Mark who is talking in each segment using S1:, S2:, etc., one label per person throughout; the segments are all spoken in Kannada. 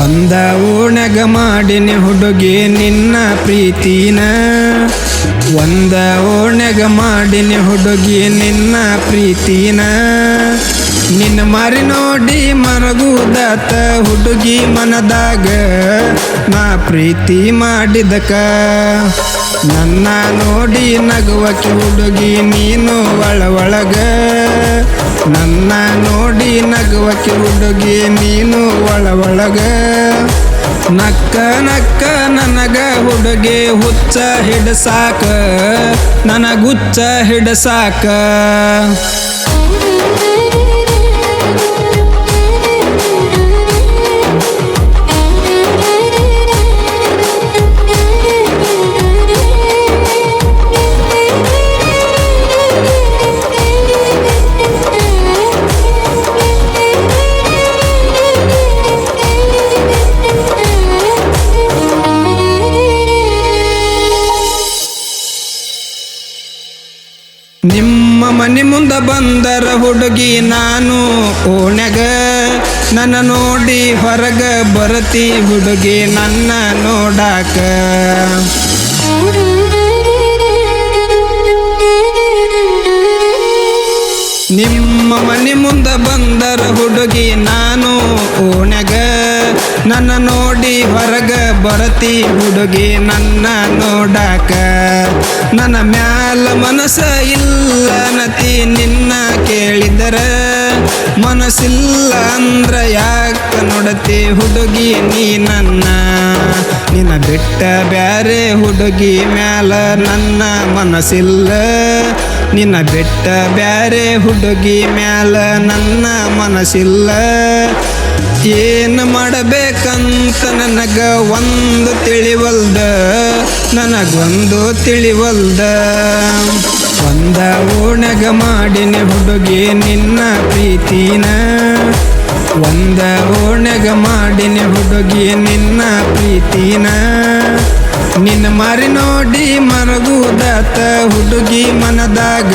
S1: ಒಂದ ಓಣಗ ಮಾಡಿನಿ ಹುಡುಗಿ ನಿನ್ನ ಪ್ರೀತಿನ, ಒಂದ ಓಣಗ ಮಾಡಿನಿ ಹುಡುಗಿ ನಿನ್ನ ಪ್ರೀತಿನ. ನಿನ್ನ ಮಾರಿ ನೋಡಿ ಮರಗುದಾತ ಹುಡುಗಿ ಮನದಾಗ, ನಾ ಪ್ರೀತಿ ಮಾಡಿದಕ. ನನ್ನ ನೋಡಿ ನಗುವಕ್ಕೆ ಹುಡುಗಿ ನೀನು ಒಳಗ, ನನ್ನ ನೋಡಿ ನಗುವಕ್ಕೆ ಹುಡುಗಿ ನೀನು ಒಳಗ. ನಕ್ಕ ನಕ್ಕ ನನಗ ಹುಡುಗಿ ಹುಚ್ಚ ಹಿಡಸಾಕ, ನನಗುಚ್ಚ ಹಿಡಸಾಕ. ನಿಮ್ಮ ಮನೆ ಮುಂದ ಬಂದರ ಹುಡುಗಿ ನಾನು ಓಣ್ಯಾಗ, ನನ್ನ ನೋಡಿ ಹೊರಗ ಬರತಿ ಹುಡುಗಿ ನನ್ನ ನೋಡಾಕ. ನಿಮ್ಮ ಮನೆ ಮುಂದ ಬಂದರ ಹುಡುಗಿ ನಾನು ಓಣ್ಯಾಗ, ನನ್ನ ನೋಡಿ ಹೊರಗ ಬರತಿ ಹುಡುಗಿ ನನ್ನ ನೋಡಾಕ. ನನ್ನ ಮ್ಯಾಲ ಮನಸ್ಸ ಇಲ್ಲ ನತಿ ನಿನ್ನ ಕೇಳಿದರ, ಮನಸ್ಸಿಲ್ಲ ಅಂದ್ರ ಯಾಕ ನೋಡತಿ ಹುಡುಗಿ ನೀ ನನ್ನ. ನಿನ್ನ ಬಿಟ್ಟ ಬ್ಯಾರೆ ಹುಡುಗಿ ಮ್ಯಾಲ ನನ್ನ ಮನಸ್ಸಿಲ್ಲ, ನಿನ್ನ ಬಿಟ್ಟ ಬ್ಯಾರೆ ಹುಡುಗಿ ಮ್ಯಾಲ ನನ್ನ ಮನಸ್ಸಿಲ್ಲ. ಏನು ಮಾಡಬೇಕಂತ ನನಗ ಒಂದು ತಿಳಿವಲ್ದ, ನನಗೊಂದು ತಿಳಿವಲ್ದ. ಒಂದ ಓಣಗ ಮಾಡಿನಿ ಹುಡುಗಿ ನಿನ್ನ ಪ್ರೀತಿನ, ಒಂದ ಓಣಗ ಮಾಡಿನಿ ಹುಡುಗಿ ನಿನ್ನ ಪ್ರೀತಿನ. ನಿನ್ನ ಮಾರಿ ನೋಡಿ ಮರಗುದಾತ ಹುಡುಗಿ ಮನದಾಗ,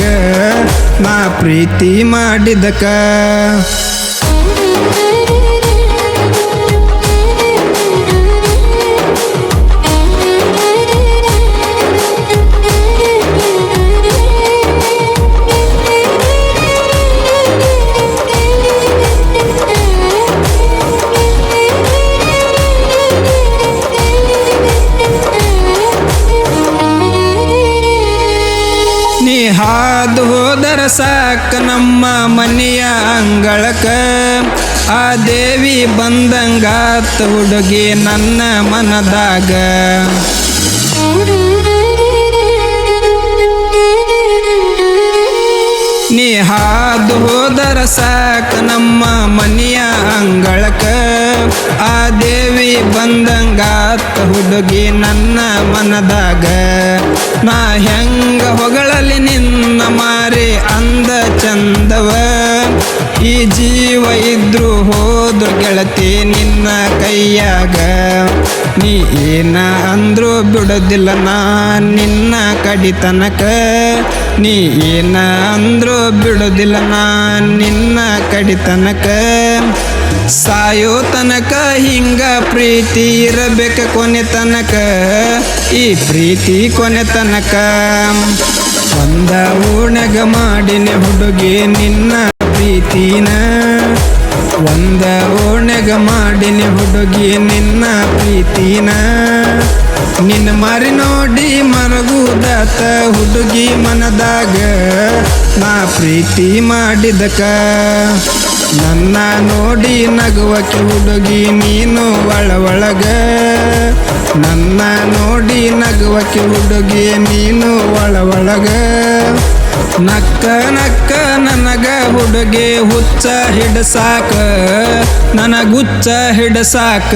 S1: ನಾ ಪ್ರೀತಿ ಮಾಡಿದಕ. ನೀ ಹಾದು ಹೋದರ ಸಾಕ ನಮ್ಮ ಮನೆಯ ಅಂಗಳಕ, ಆ ದೇವಿ ಬಂದಂಗಾತ ಹುಡುಗಿ ನನ್ನ ಮನದಾಗ. ನೀ ಹಾದು ಹೋದರ ಸಾಕ ನಮ್ಮ ಮನೆಯ ಅಂಗಳಕ, ಆ ದೇವಿ ಬಂದಂಗಾತ ಹುಡುಗಿ ನನ್ನ ಮನದಾಗ. ನಾ ಹೆಂಗ ಹೊಗಳಲ್ಲಿ ನಿನ್ನ ಮಾರಿ ಅಂದ ಚಂದವ, ಈ ಜೀವ ಇದ್ರು ಹೋದ್ರು ಗೆಳತಿ ನಿನ್ನ ಕೈಯಾಗ. ನೀ ಏನ ಅಂದ್ರು ಬಿಡೋದಿಲ್ಲ ನಾ ನಿನ್ನ ಕಡಿತನಕ, ನೀ ಏನ ಅಂದ್ರು ಬಿಡೋದಿಲ್ಲ ನಾ ನಿನ್ನ ಕಡಿತನಕ. ಸಾಯೋ ತನಕ ಹಿಂಗ ಪ್ರೀತಿ ಇರಬೇಕ ಕೊನೆ ತನಕ, ಈ ಪ್ರೀತಿ ಕೊನೆ ತನಕ. ಒಂದ ಓಣಗ ಮಾಡಿನಿ ಹುಡುಗಿ ನಿನ್ನ ಪ್ರೀತಿನ, ಒಂದ ಓಣಗ ಮಾಡಿನಿ ಹುಡುಗಿ ನಿನ್ನ ಪ್ರೀತಿನ. ನಿನ್ನ ಮಾರಿ ನೋಡಿ ಮರಗುದಾತ ಹುಡುಗಿ ಮನದಾಗ, ನಾ ಪ್ರೀತಿ ಮಾಡಿದಕ. ನನ್ನ ನೋಡಿ ನಗುವಕ್ಕೆ ಹುಡುಗಿ ನೀನು ಒಳಗ, ನನ್ನ ನೋಡಿ ನಗುವಕ್ಕೆ ಹುಡುಗಿ ನೀನು ಒಳಗ. ನಕ್ಕ ನಕ್ಕ ನನಗ ಹುಡುಗಿ ಹುಚ್ಚ ಹಿಡಸಾಕ, ನನಗುಚ್ಚ ಹಿಡಸಾಕ.